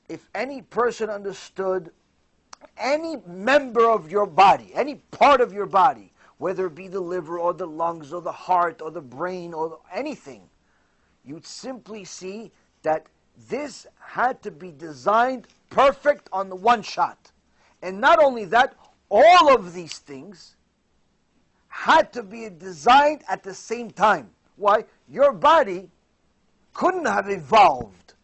if any person understood any member of your body, any part of your body, whether it be the liver or the lungs or the heart or the brain or anything, you'd simply see that this had to be designed perfect on the one shot. And not only that, all of these things had to be designed at the same time. Why? Your body couldn't have evolved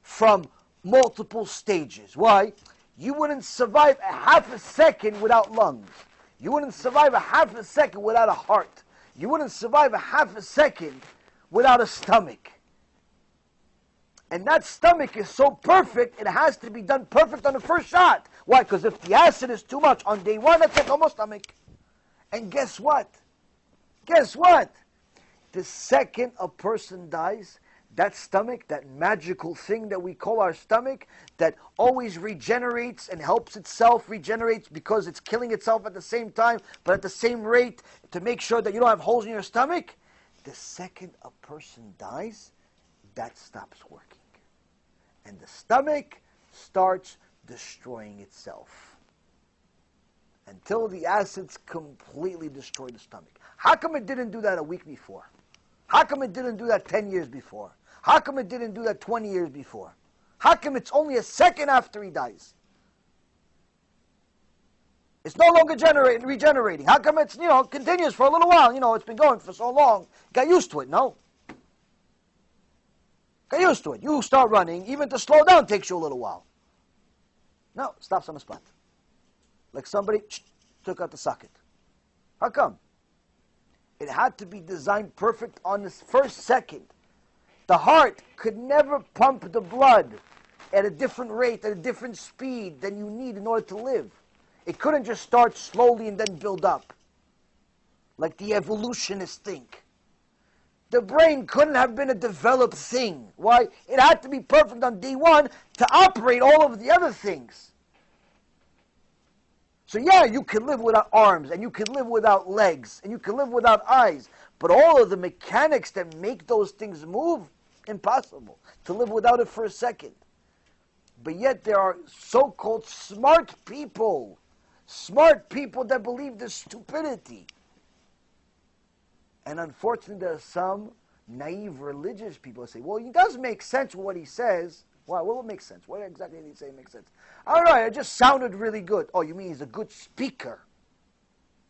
from multiple stages. Why? You wouldn't survive a half a second without lungs. You wouldn't survive a half a second without a heart. You wouldn't survive a half a second without a stomach. And that stomach is so perfect, it has to be done perfect on the first shot. Why? Because if the acid is too much on day one, that's it, no more stomach. And guess what? Guess what? The second a person dies, that stomach, that magical thing that we call our stomach, that always regenerates and helps itself, regenerates because it's killing itself at the same time, but at the same rate to make sure that you don't have holes in your stomach, the second a person dies, that stops working. And the stomach starts destroying itself until the acids completely destroy the stomach. How come it didn't do that a week before? How come it didn't do that 10 years before? How come it didn't do that 20 years before? How come it's only a second after he dies? It's no longer regenerating. How come it's, continues for a little while? It's been going for so long. Got used to it, no? Get used to it. You start running, even to slow down takes you a little while. No, stops on the spot. Like somebody took out the socket. How come? It had to be designed perfect on the first second. The heart could never pump the blood at a different rate, at a different speed than you need in order to live. It couldn't just start slowly and then build up, like the evolutionists think. The brain couldn't have been a developed thing. Why? It had to be perfect on day one to operate all of the other things. So yeah, you can live without arms, and you can live without legs, and you can live without eyes, but all of the mechanics that make those things move, impossible. To live without it for a second. But yet there are so-called smart people that believe this stupidity. And unfortunately, there are some naive religious people who say, well, it does make sense what he says. Why? What would make sense? What exactly did he say makes sense? I don't know, it just sounded really good. Oh, you mean he's a good speaker?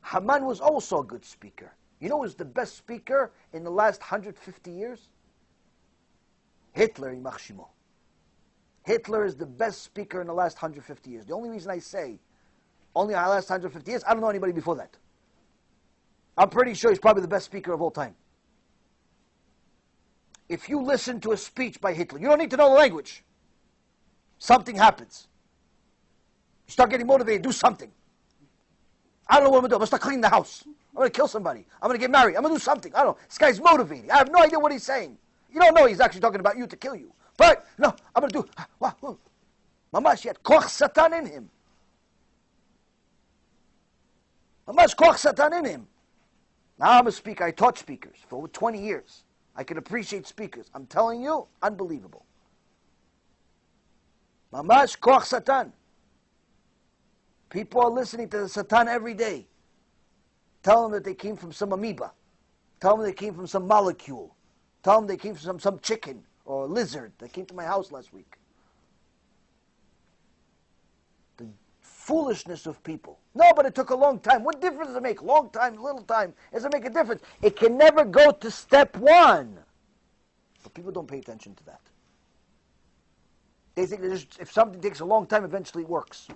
Haman was also a good speaker. You know who was the best speaker in the last 150 years? Hitler, Yimach Shemo. Hitler is the best speaker in the last 150 years. The only reason I say only in the last 150 years, I don't know anybody before that. I'm pretty sure he's probably the best speaker of all time. If you listen to a speech by Hitler, you don't need to know the language. Something happens. You start getting motivated, do something. I don't know what I'm going to do. I'm going to start cleaning the house. I'm going to kill somebody. I'm going to get married. I'm going to do something. I don't know. This guy's motivating. I have no idea what he's saying. You don't know he's actually talking about you to kill you. But, no, I'm going to do... Mamash, he had koch satan in him. Mamash koch satan in him. Now I'm a speaker. I taught speakers for over 20 years. I can appreciate speakers. I'm telling you, unbelievable. Mamash koch satan. People are listening to the Satan every day. Tell them that they came from some amoeba. Tell them they came from some molecule. Tell them they came from some chicken or lizard that came to my house last week. The foolishness of people. No, but it took a long time. What difference does it make? Long time, little time. Does it make a difference? It can never go to step one. But people don't pay attention to that. They think that if something takes a long time, eventually it works.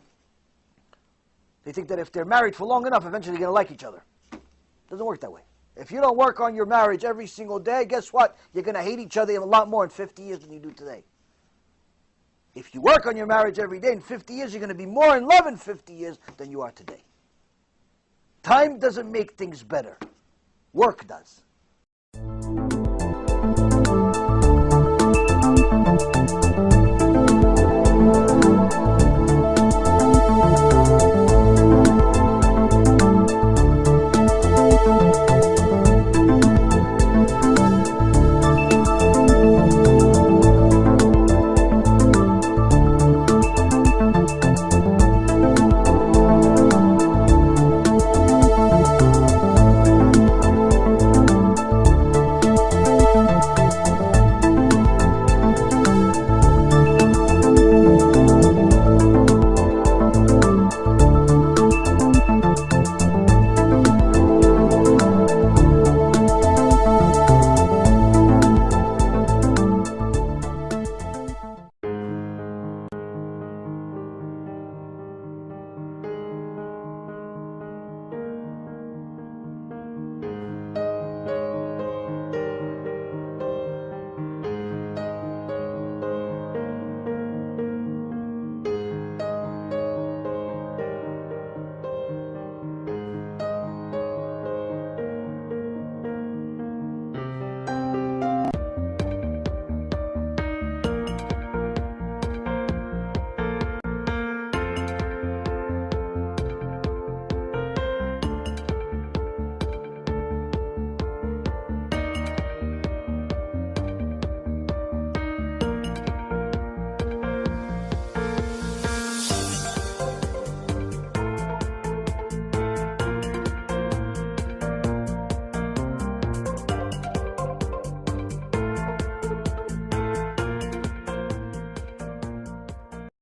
They think that if they're married for long enough, eventually they're going to like each other. It doesn't work that way. If you don't work on your marriage every single day, guess what? You're going to hate each other a lot more in 50 years than you do today. If you work on your marriage every day, in 50 years, you're going to be more in love in 50 years than you are today. Time doesn't make things better. Work does.